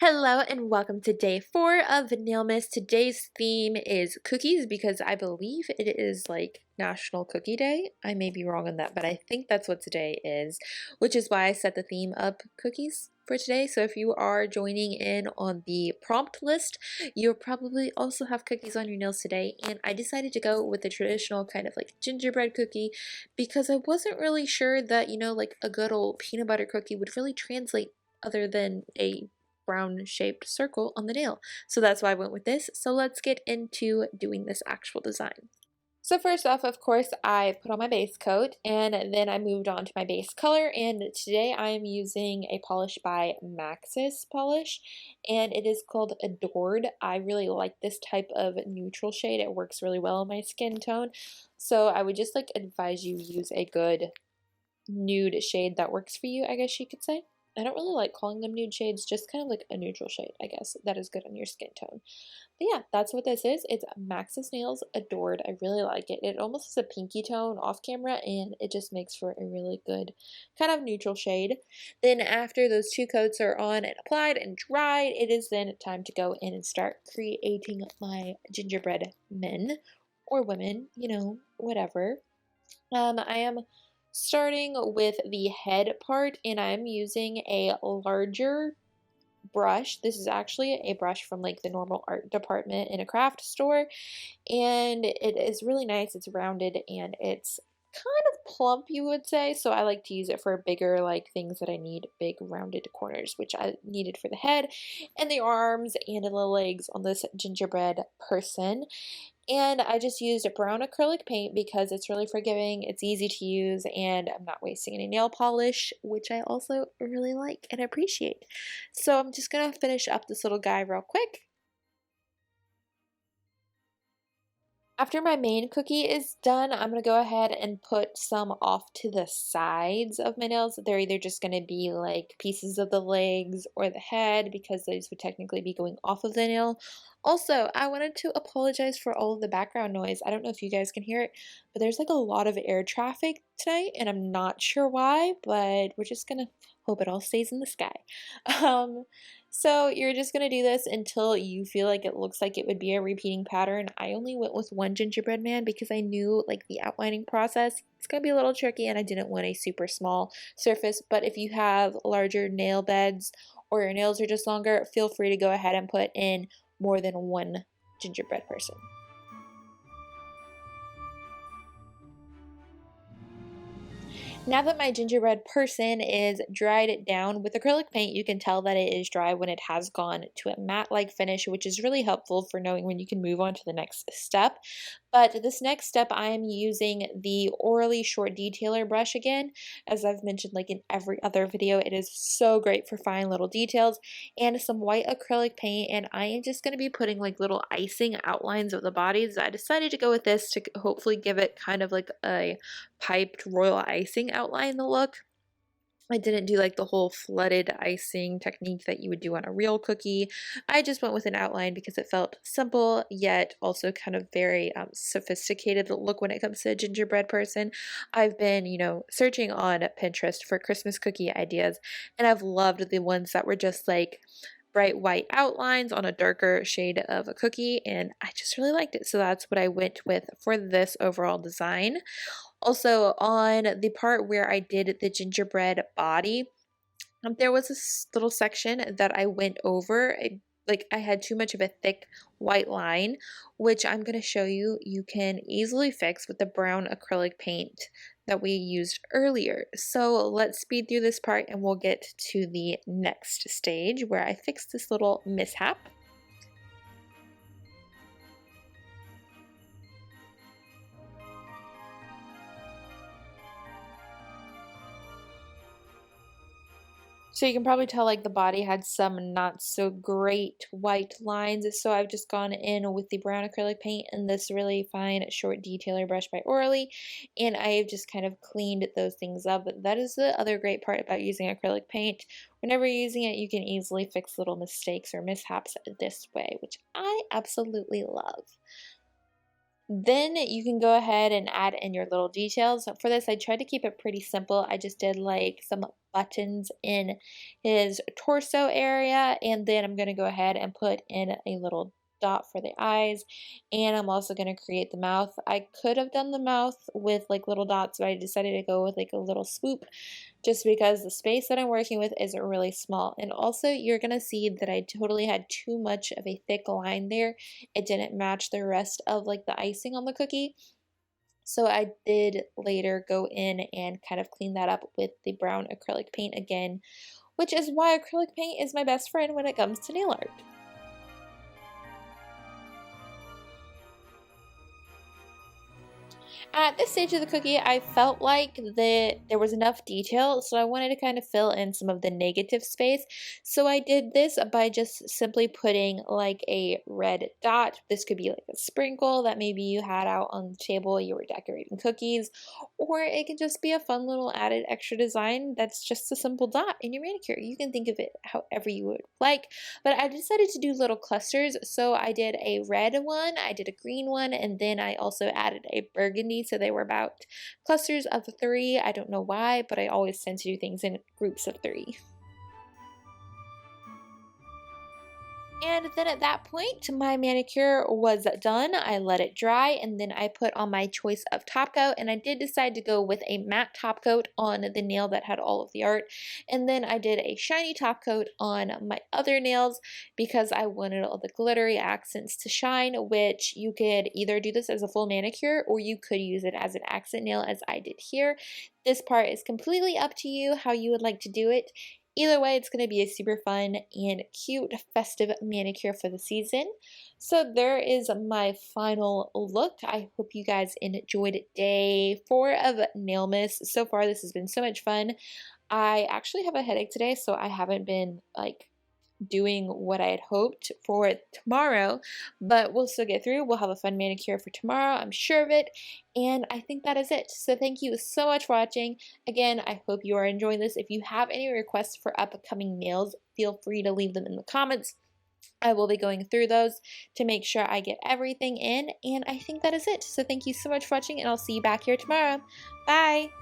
Hello and welcome to day 4 of Nailmas. Today's theme is cookies because I believe it is like National Cookie Day. I may be wrong on that, but I think that's what today is, which is why I set the theme up cookies for today. So if you are joining in on the prompt list, you'll probably also have cookies on your nails today. And I decided to go with the traditional kind of like gingerbread cookie because I wasn't really sure that, like a good old peanut butter cookie would really translate other than a brown shaped circle on the nail. So that's why I went with this. So let's get into doing this actual design. So first off, of course, I put on my base coat and then I moved on to my base color, and today I am using a polish by Maxus polish and it is called Adored. I really like this type of neutral shade. It works really well on my skin tone. So I would just advise you use a good nude shade that works for you, I guess you could say. I don't really like calling them nude shades, just kind of like a neutral shade, I guess, that is good on your skin tone. But yeah, that's what this is. It's Maxus Nails Adored. I really like it. It almost has a pinky tone off camera, and it just makes for a really good kind of neutral shade. Then after those two coats are on and applied and dried, it is then time to go in and start creating my gingerbread men or women, whatever. I am starting with the head part, and I'm using a larger brush. This is actually a brush from like the normal art department in a craft store, and it is really nice. It's rounded and it's kind of plump, you would say, so I like to use it for bigger things that I need big rounded corners, which I needed for the head and the arms and the legs on this gingerbread person. And I just used a brown acrylic paint because it's really forgiving, it's easy to use, and I'm not wasting any nail polish, which I also really like and appreciate. So I'm just going to finish up this little guy real quick. After my main cookie is done, I'm going to go ahead and put some off to the sides of my nails. They're either just going to be like pieces of the legs or the head, because those would technically be going off of the nail. Also, I wanted to apologize for all of the background noise. I don't know if you guys can hear it, but there's like a lot of air traffic tonight, and I'm not sure why, but we're just going to hope it all stays in the sky. So you're just going to do this until you feel like it looks like it would be a repeating pattern. I only went with one gingerbread man because I knew the outlining process, it's going to be a little tricky, and I didn't want a super small surface. But if you have larger nail beds or your nails are just longer, feel free to go ahead and put in more than one gingerbread person. Now that my gingerbread person is dried down with acrylic paint, you can tell that it is dry when it has gone to a matte-like finish, which is really helpful for knowing when you can move on to the next step. But this next step, I am using the Orly short detailer brush again. As I've mentioned in every other video, it is so great for fine little details, and some white acrylic paint, and I am just going to be putting little icing outlines of the bodies. I decided to go with this to hopefully give it kind of like a piped royal icing outline the look. I didn't do the whole flooded icing technique that you would do on a real cookie. I just went with an outline because it felt simple, yet also kind of very sophisticated look when it comes to a gingerbread person. I've been, searching on Pinterest for Christmas cookie ideas, and I've loved the ones that were just bright white outlines on a darker shade of a cookie, and I just really liked it. So that's what I went with for this overall design. Also, on the part where I did the gingerbread body, there was this little section that I went over. I had too much of a thick white line, which I'm going to show you can easily fix with the brown acrylic paint that we used earlier. So let's speed through this part and we'll get to the next stage where I fixed this little mishap. So you can probably tell the body had some not so great white lines, so I've just gone in with the brown acrylic paint and this really fine short detailer brush by Orly, and I've just kind of cleaned those things up. But that is the other great part about using acrylic paint. Whenever you're using it, you can easily fix little mistakes or mishaps this way, which I absolutely love. Then you can go ahead and add in your little details. For this, I tried to keep it pretty simple. I just did like some buttons in his torso area, and then I'm going to go ahead and put in a little dot for the eyes, and I'm also going to create the mouth. I could have done the mouth with like little dots, but I decided to go with like a little swoop just because the space that I'm working with is really small. And also you're going to see that I totally had too much of a thick line there. It didn't match the rest of like the icing on the cookie. So I did later go in and kind of clean that up with the brown acrylic paint again, which is why acrylic paint is my best friend when it comes to nail art. At this stage of the cookie, I felt like that there was enough detail, so I wanted to kind of fill in some of the negative space. So I did this by just simply putting like a red dot. This could be like a sprinkle that maybe you had out on the table, you were decorating cookies, or it could just be a fun little added extra design that's just a simple dot in your manicure. You can think of it however you would like, but I decided to do little clusters. So I did a red one, I did a green one, and then I also added a burgundy, so they were about clusters of 3. I don't know why, but I always tend to do things in groups of 3. And then at that point, my manicure was done. I let it dry, and then I put on my choice of top coat, and I did decide to go with a matte top coat on the nail that had all of the art. And then I did a shiny top coat on my other nails because I wanted all the glittery accents to shine, which you could either do this as a full manicure or you could use it as an accent nail as I did here. This part is completely up to you how you would like to do it. Either way, it's going to be a super fun and cute festive manicure for the season. So there is my final look. I hope you guys enjoyed day 4 of Nailmas. So far, this has been so much fun. I actually have a headache today, so I haven't been like doing what I had hoped for tomorrow, but we'll still get through. We'll have a fun manicure for tomorrow, I'm sure of it, and I think that is it. So thank you so much for watching. Again, I hope you are enjoying this. If you have any requests for upcoming nails, feel free to leave them in the comments. I will be going through those to make sure I get everything in, and I think that is it. So thank you so much for watching, and I'll see you back here tomorrow. Bye!